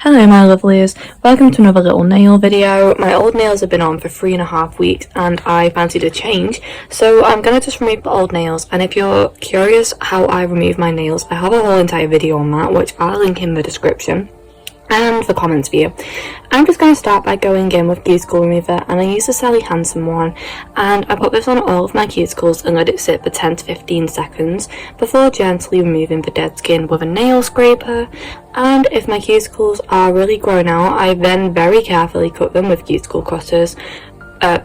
Hello my lovelies, welcome to another little nail video. My old nails have been on for 3.5 weeks and I fancied a change, so I'm gonna just remove the old nails. And if you're curious how I remove my nails, I have a whole entire video on that which I'll link in the description and the comments view. I'm just going to start by going in with cuticle remover, and I use the Sally Hansen one, and I put this on all of my cuticles and let it sit for 10 to 15 seconds before gently removing the dead skin with a nail scraper. And if my cuticles are really grown out, I then very carefully cut them with cuticle cutters.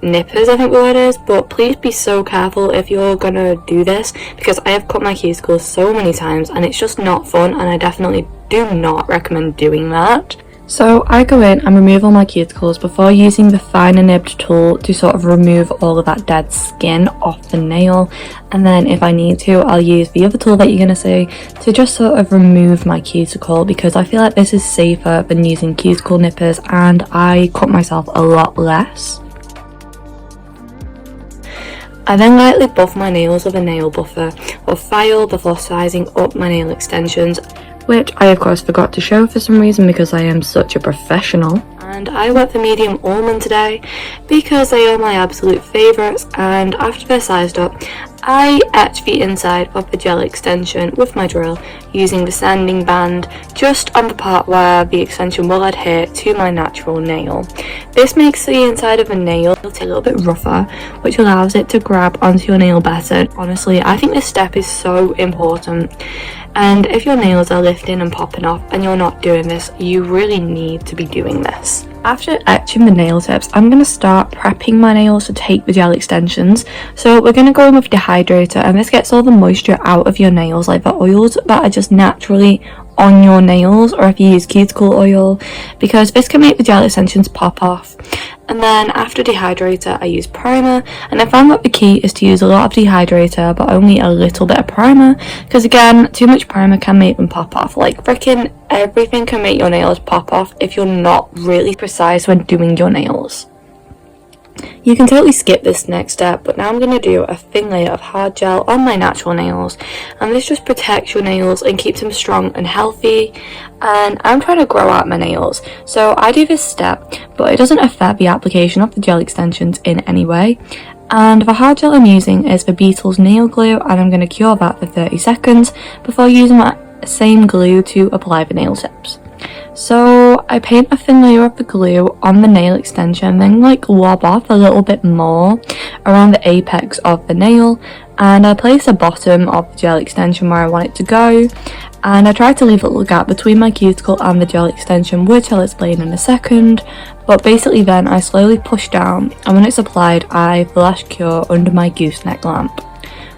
Nippers I think the word is, but please be so careful if you're gonna do this, because I have cut my cuticles so many times and it's just not fun, and I definitely do not recommend doing that. So I go in and remove all my cuticles before using the finer nibbed tool to sort of remove all of that dead skin off the nail, and then if I need to I'll use the other tool that you're gonna see to just sort of remove my cuticle, because I feel like this is safer than using cuticle nippers and I cut myself a lot less. I then lightly buff my nails with a nail buffer or file before sizing up my nail extensions, which I of course forgot to show for some reason because I am such a professional. And I went for medium almond today because they are my absolute favourites, and after they're sized up I etch the inside of the gel extension with my drill using the sanding band just on the part where the extension will adhere to my natural nail. This makes the inside of a nail a little bit rougher, which allows it to grab onto your nail better. Honestly, I think this step is so important, and if your nails are lifting and popping off and you're not doing this, you really need to be doing this. After etching the nail tips, I'm going to start prepping my nails to take the gel extensions. So we're going to go in with dehydrator, and this gets all the moisture out of your nails, like the oils that are just naturally on your nails, or if you use cuticle oil, because this can make the gel extensions pop off. And then after dehydrator I use primer, and I found that the key is to use a lot of dehydrator but only a little bit of primer, because again, too much primer can make them pop off. Like freaking everything can make your nails pop off if you're not really precise when doing your nails. You can totally skip this next step, but now I'm going to do a thin layer of hard gel on my natural nails, and this just protects your nails and keeps them strong and healthy. And I'm trying to grow out my nails, so I do this step, but it doesn't affect the application of the gel extensions in any way. And the hard gel I'm using is the Beetles nail glue, and I'm going to cure that for 30 seconds before using that same glue to apply the nail tips. So I paint a thin layer of the glue on the nail extension, then lob off a little bit more around the apex of the nail, and I place the bottom of the gel extension where I want it to go, and I try to leave a little gap between my cuticle and the gel extension, which I'll explain in a second. But basically then I slowly push down, and when it's applied I flash cure under my gooseneck lamp.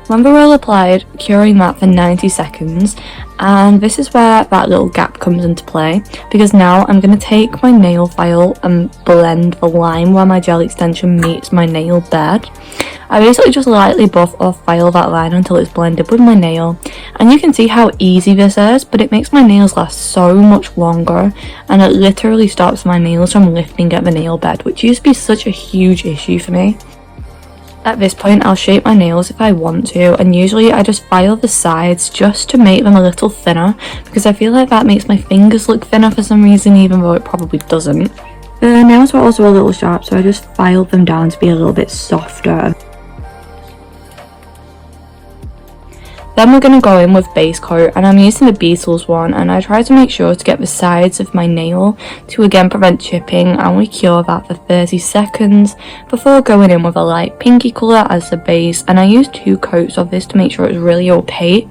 When they're all applied, curing that for 90 seconds, and this is where that little gap comes into play, because now I'm going to take my nail file and blend the line where my gel extension meets my nail bed. I basically just lightly buff or file that line until it's blended with my nail, and you can see how easy this is, but it makes my nails last so much longer, and it literally stops my nails from lifting at the nail bed, which used to be such a huge issue for me. At this point I'll shape my nails if I want to, and usually I just file the sides just to make them a little thinner, because I feel like that makes my fingers look thinner for some reason, even though it probably doesn't. The nails were also a little sharp, so I just filed them down to be a little bit softer. Then we're going to go in with base coat, and I'm using the Beetles one, and I try to make sure to get the sides of my nail to again prevent chipping, and we cure that for 30 seconds before going in with a light pinky colour as the base, and I use 2 coats of this to make sure it's really opaque.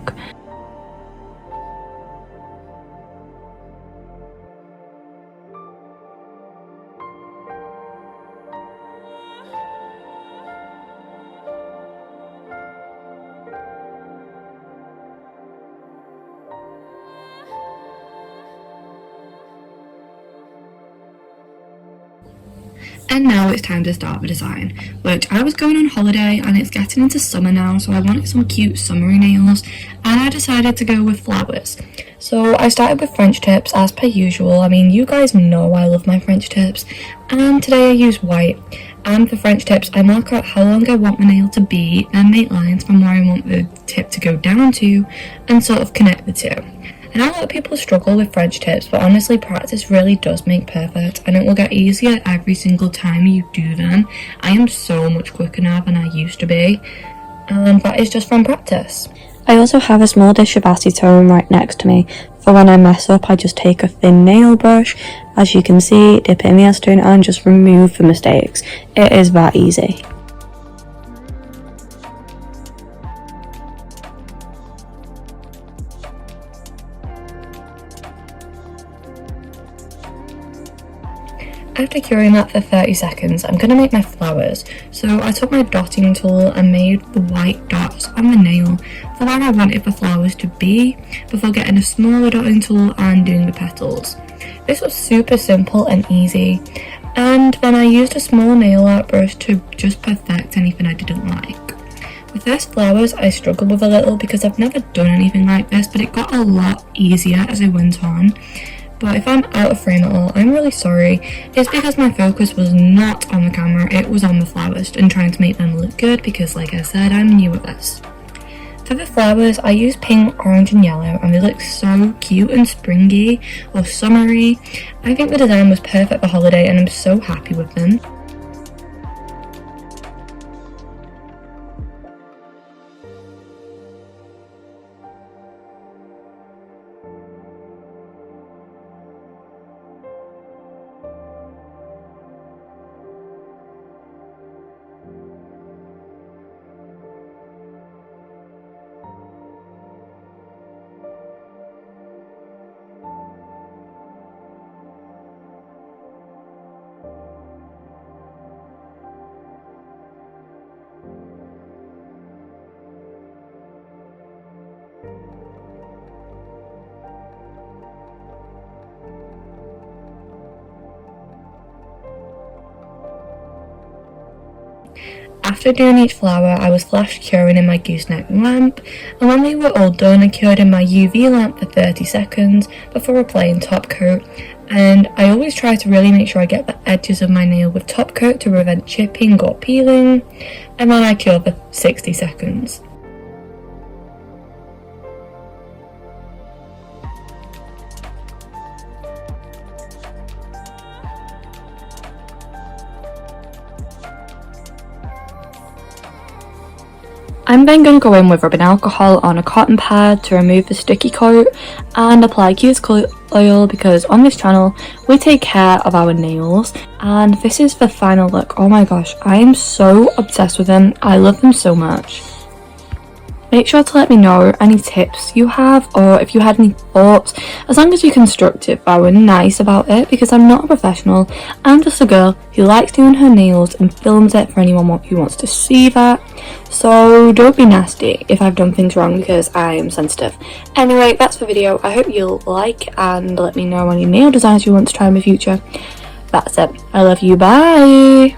And now it's time to start the design, which I was going on holiday and it's getting into summer now, so I wanted some cute summery nails, and I decided to go with flowers. So I started with French tips as per usual. I mean, you guys know I love my French tips, and today I use white. And for French tips, I mark out how long I want my nail to be, and make lines from where I want the tip to go down to, and sort of connect the two. I know a lot of people struggle with French tips, but honestly practice really does make perfect, and it will get easier every single time you do them. I am so much quicker now than I used to be, and that is just from practice. I also have a small dish of acetone right next to me. For when I mess up, I just take a thin nail brush, as you can see, dip it in the acetone and just remove the mistakes. It is that easy. After curing that for 30 seconds, I'm going to make my flowers. So I took my dotting tool and made the white dots on the nail for where I wanted the flowers to be, before getting a smaller dotting tool and doing the petals. This was super simple and easy, and then I used a small nail art brush to just perfect anything I didn't like. The first flowers I struggled with a little because I've never done anything like this, but it got a lot easier as I went on. But if I'm out of frame at all, I'm really sorry. It's because my focus was not on the camera, it was on the flowers and trying to make them look good, because like I said, I'm new at this. For the flowers, I used pink, orange and yellow, and they look so cute and springy or summery. I think the design was perfect for holiday and I'm so happy with them. After doing each flower, I was flash curing in my gooseneck lamp, and when they were all done, I cured in my UV lamp for 30 seconds before applying top coat. And I always try to really make sure I get the edges of my nail with top coat to prevent chipping or peeling, and then I cure for 60 seconds. I'm then going to go in with rubbing alcohol on a cotton pad to remove the sticky coat and apply cuticle oil, because on this channel we take care of our nails, and this is the final look. Oh my gosh, I am so obsessed with them. I love them so much. Make sure to let me know any tips you have, or if you had any thoughts, as long as you're constructive but were nice about it, because I'm not a professional. I'm just a girl who likes doing her nails and films it for anyone who wants to see that. So don't be nasty if I've done things wrong, because I am sensitive. Anyway, that's the video. I hope you'll like and let me know any nail designs you want to try in the future. That's it. I love you. Bye.